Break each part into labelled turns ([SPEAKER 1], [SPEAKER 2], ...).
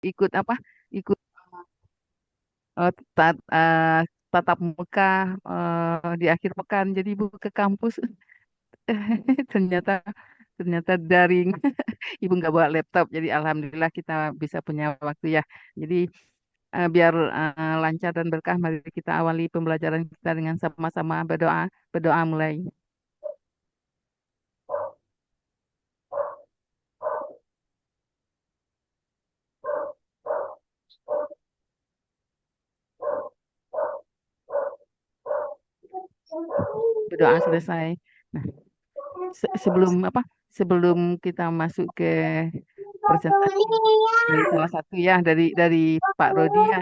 [SPEAKER 1] ikut apa? Ikut eh, tat- eh, tatap muka di akhir pekan. Jadi ibu ke kampus. Ternyata ternyata daring. Ibu nggak bawa laptop. Jadi alhamdulillah kita bisa punya waktu ya. Jadi biar lancar dan berkah, mari kita awali pembelajaran kita dengan sama-sama berdoa. Berdoa mulai. Berdoa selesai. Nah, sebelum apa? Sebelum kita masuk ke presentasi dari salah satu ya dari Pak Rodi ya.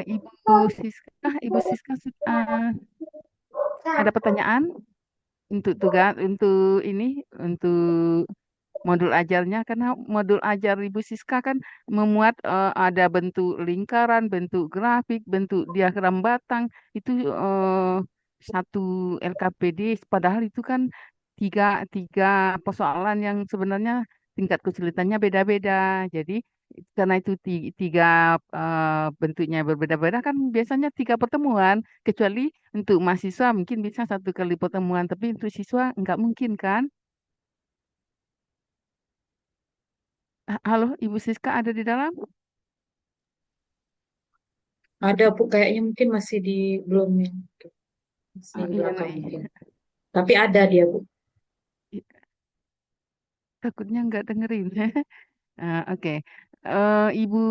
[SPEAKER 1] Ibu Siska, ada pertanyaan untuk tugas untuk ini untuk modul ajarnya karena modul ajar Ibu Siska kan memuat ada bentuk lingkaran, bentuk grafik, bentuk diagram batang itu satu LKPD padahal itu kan tiga tiga persoalan yang sebenarnya tingkat kesulitannya beda-beda. Jadi karena itu tiga bentuknya berbeda-beda kan biasanya tiga pertemuan kecuali untuk mahasiswa mungkin bisa satu kali pertemuan tapi untuk siswa nggak mungkin kan? Halo, Ibu Siska ada di dalam?
[SPEAKER 2] Ada Bu, kayaknya mungkin masih di belum ya, masih di
[SPEAKER 1] Iya,
[SPEAKER 2] belakang mungkin. Tapi ada dia Bu.
[SPEAKER 1] takutnya nggak dengerin. Oke. Ibu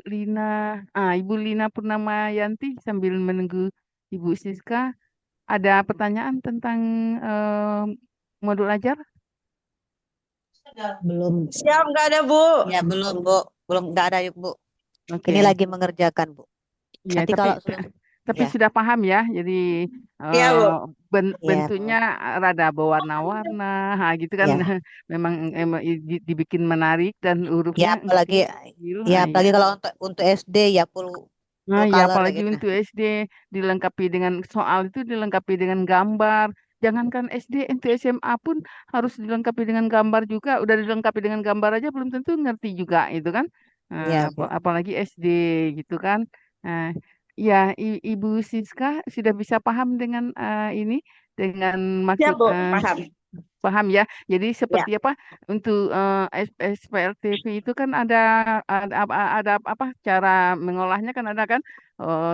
[SPEAKER 1] Lina, Ibu Lina Purnamayanti sambil menunggu Ibu Siska, ada pertanyaan tentang eh, modul ajar?
[SPEAKER 3] Belum.
[SPEAKER 4] Siap, nggak ada, Bu.
[SPEAKER 3] Ya, belum, Bu. Belum, nggak ada, Bu. Ini
[SPEAKER 1] Oke.
[SPEAKER 3] lagi mengerjakan, Bu.
[SPEAKER 1] Iya,
[SPEAKER 3] Nanti kalau sudah,
[SPEAKER 1] tapi
[SPEAKER 3] ya,
[SPEAKER 1] sudah paham ya. Jadi
[SPEAKER 4] Iya,
[SPEAKER 1] eh,
[SPEAKER 4] Bu.
[SPEAKER 3] ya,
[SPEAKER 1] bentuknya
[SPEAKER 3] Bu.
[SPEAKER 1] rada berwarna-warna, gitu kan.
[SPEAKER 3] Ya,
[SPEAKER 1] Memang dibikin menarik dan
[SPEAKER 3] ya,
[SPEAKER 1] hurufnya
[SPEAKER 3] apalagi,
[SPEAKER 1] kecil.
[SPEAKER 3] ya,
[SPEAKER 1] Ya.
[SPEAKER 3] apalagi kalau untuk SD ya full
[SPEAKER 1] Nah,
[SPEAKER 3] full
[SPEAKER 1] ya
[SPEAKER 3] color kayak
[SPEAKER 1] apalagi
[SPEAKER 3] gitu.
[SPEAKER 1] untuk SD dilengkapi dengan soal itu dilengkapi dengan gambar. Jangankan SD, untuk SMA pun harus dilengkapi dengan gambar juga. Udah dilengkapi dengan gambar aja belum tentu ngerti juga itu kan.
[SPEAKER 3] Ya, Bu.
[SPEAKER 1] Apalagi SD gitu kan. Nah, ya Ibu Siska sudah bisa paham dengan ini dengan maksud
[SPEAKER 4] Siap, Bu. Paham.
[SPEAKER 1] paham ya. Jadi
[SPEAKER 4] Ya.
[SPEAKER 1] seperti apa untuk SPLTV itu kan ada apa cara mengolahnya kan ada kan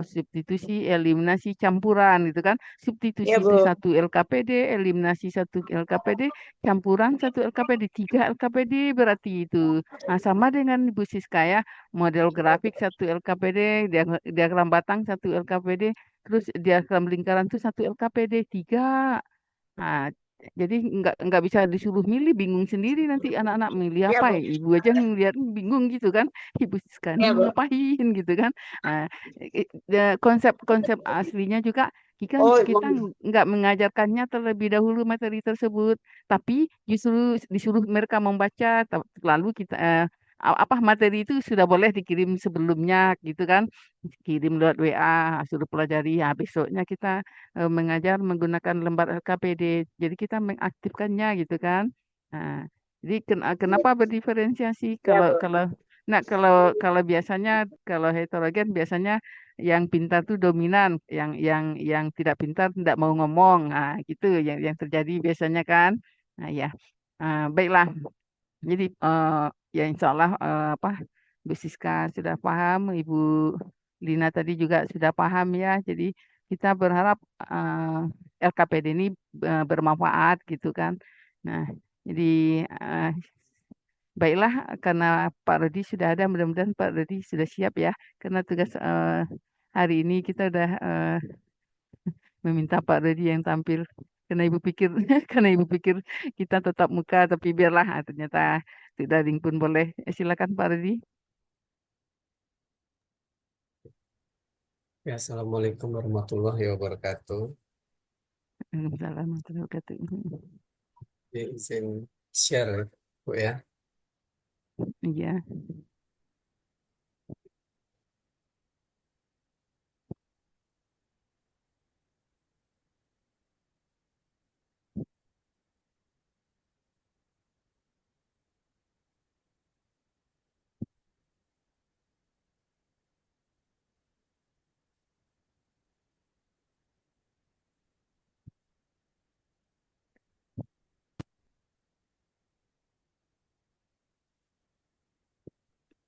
[SPEAKER 1] substitusi, eliminasi, campuran gitu kan.
[SPEAKER 4] Iya,
[SPEAKER 1] Substitusi itu
[SPEAKER 4] Bu.
[SPEAKER 1] satu LKPD, eliminasi satu LKPD, campuran satu LKPD, tiga LKPD berarti itu. Nah, sama dengan Ibu Siska ya, model grafik satu LKPD, diagram batang satu LKPD, terus diagram lingkaran itu satu LKPD, tiga. Nah, jadi nggak bisa disuruh milih, bingung sendiri nanti anak-anak milih
[SPEAKER 4] Iya,
[SPEAKER 1] apa
[SPEAKER 4] Bu.
[SPEAKER 1] ya. Ibu aja ngeliat bingung gitu kan. Ibu sekarang
[SPEAKER 4] Iya,
[SPEAKER 1] mau
[SPEAKER 4] Bu.
[SPEAKER 1] ngapain gitu kan. Nah, konsep-konsep aslinya juga
[SPEAKER 4] Oh,
[SPEAKER 1] kita nggak mengajarkannya terlebih dahulu materi tersebut, tapi justru disuruh mereka membaca, lalu kita apa materi itu sudah boleh dikirim sebelumnya gitu kan, kirim lewat WA, suruh pelajari. Ya, besoknya kita mengajar menggunakan lembar LKPD. Jadi kita mengaktifkannya gitu kan. Nah, jadi kenapa berdiferensiasi?
[SPEAKER 4] iya,
[SPEAKER 1] Kalau
[SPEAKER 4] Bu.
[SPEAKER 1] kalau nah kalau kalau biasanya kalau heterogen biasanya yang pintar tuh dominan, yang tidak pintar tidak mau ngomong. Nah, gitu yang terjadi biasanya kan. Nah, ya. Baiklah. Jadi ya insya Allah apa Bu Siska sudah paham, Ibu Lina tadi juga sudah paham ya. Jadi kita berharap LKPD ini bermanfaat gitu kan. Nah, jadi eh, baiklah karena Pak Rodi sudah ada, mudah-mudahan Pak Rodi sudah siap ya. Karena tugas hari ini kita udah meminta Pak Rodi yang tampil. Karena ibu pikir, karena ibu pikir kita tetap muka, tapi biarlah ternyata tidak daring pun boleh. Silakan Pak Rodi.
[SPEAKER 5] Ya, Assalamualaikum warahmatullahi wabarakatuh.
[SPEAKER 1] Waalaikumsalam warahmatullahi wabarakatuh.
[SPEAKER 5] Ya, izin share, Bu ya.
[SPEAKER 1] Iya.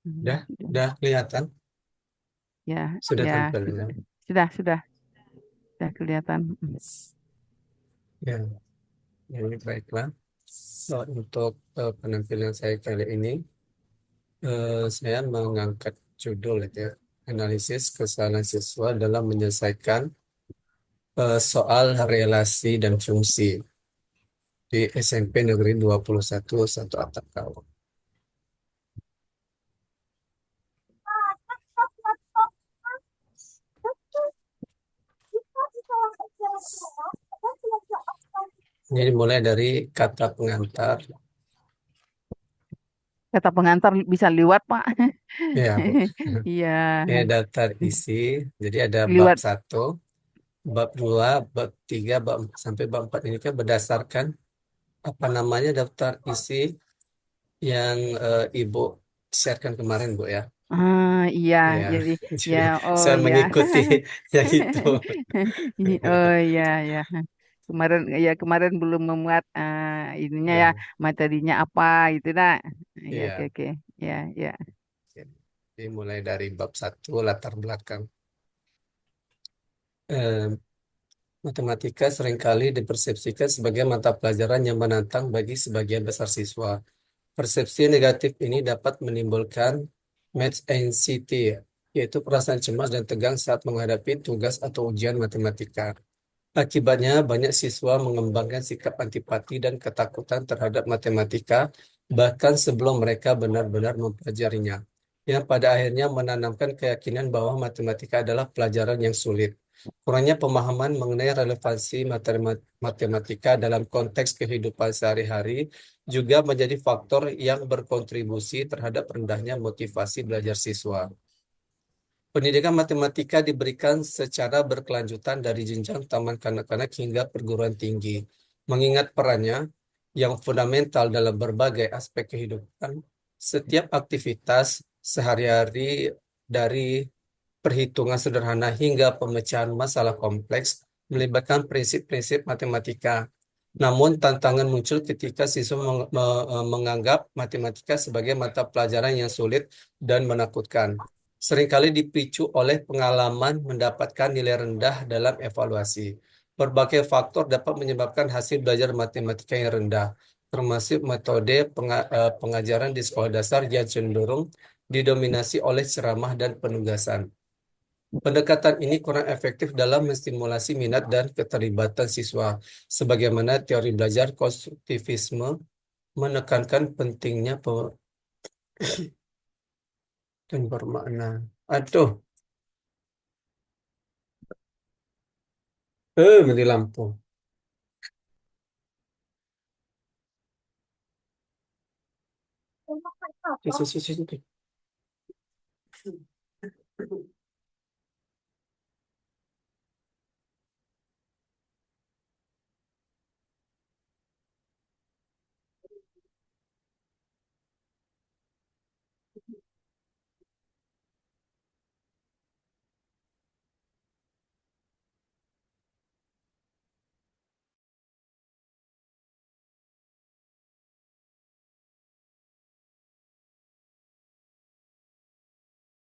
[SPEAKER 5] Udah kelihatan,
[SPEAKER 1] Ya,
[SPEAKER 5] sudah
[SPEAKER 1] ya,
[SPEAKER 5] tampil ya.
[SPEAKER 1] sudah kelihatan.
[SPEAKER 5] Ya, ini baiklah. So, untuk penampilan saya kali ini, saya mengangkat judul itu ya, analisis kesalahan siswa dalam menyelesaikan soal relasi dan fungsi di SMP Negeri 21 Satu Atap Kau. Jadi mulai dari kata pengantar,
[SPEAKER 1] Kata pengantar bisa liwat, Pak.
[SPEAKER 5] ya Bu.
[SPEAKER 1] Iya,
[SPEAKER 5] Ini daftar isi, jadi ada bab
[SPEAKER 1] liwat.
[SPEAKER 5] 1, bab 2, bab 3, sampai bab 4 ini kan berdasarkan apa namanya daftar isi yang Ibu sharekan kemarin Bu ya.
[SPEAKER 1] Iya,
[SPEAKER 5] Ya,
[SPEAKER 1] jadi ya,
[SPEAKER 5] jadi
[SPEAKER 1] oh
[SPEAKER 5] saya
[SPEAKER 1] ya.
[SPEAKER 5] mengikuti yang itu.
[SPEAKER 1] Oh ya, ya. Kemarin belum memuat ininya ya,
[SPEAKER 5] Ya,
[SPEAKER 1] materinya apa gitu nah. Ya, oke
[SPEAKER 5] iya.
[SPEAKER 1] oke. Ya, ya.
[SPEAKER 5] Jadi mulai dari bab 1 latar belakang. Eh, Matematika seringkali dipersepsikan sebagai mata pelajaran yang menantang bagi sebagian besar siswa. Persepsi negatif ini dapat menimbulkan match anxiety, yaitu perasaan cemas dan tegang saat menghadapi tugas atau ujian matematika. Akibatnya, banyak siswa mengembangkan sikap antipati dan ketakutan terhadap matematika, bahkan sebelum mereka benar-benar mempelajarinya, yang pada akhirnya menanamkan keyakinan bahwa matematika adalah pelajaran yang sulit. Kurangnya pemahaman mengenai relevansi matematika dalam konteks kehidupan sehari-hari juga menjadi faktor yang berkontribusi terhadap rendahnya motivasi belajar siswa. Pendidikan matematika diberikan secara berkelanjutan dari jenjang taman kanak-kanak hingga perguruan tinggi. Mengingat perannya yang fundamental dalam berbagai aspek kehidupan, setiap aktivitas sehari-hari dari perhitungan sederhana hingga pemecahan masalah kompleks melibatkan prinsip-prinsip matematika. Namun, tantangan muncul ketika siswa menganggap matematika sebagai mata pelajaran yang sulit dan menakutkan. Seringkali dipicu oleh pengalaman mendapatkan nilai rendah dalam evaluasi. Berbagai faktor dapat menyebabkan hasil belajar matematika yang rendah, termasuk metode pengajaran di sekolah dasar yang cenderung didominasi oleh ceramah dan penugasan. Pendekatan ini kurang efektif dalam menstimulasi minat dan keterlibatan siswa, sebagaimana teori belajar konstruktivisme menekankan pentingnya dan bermakna. Aduh, mati lampu. Sisi, sisi, sisi.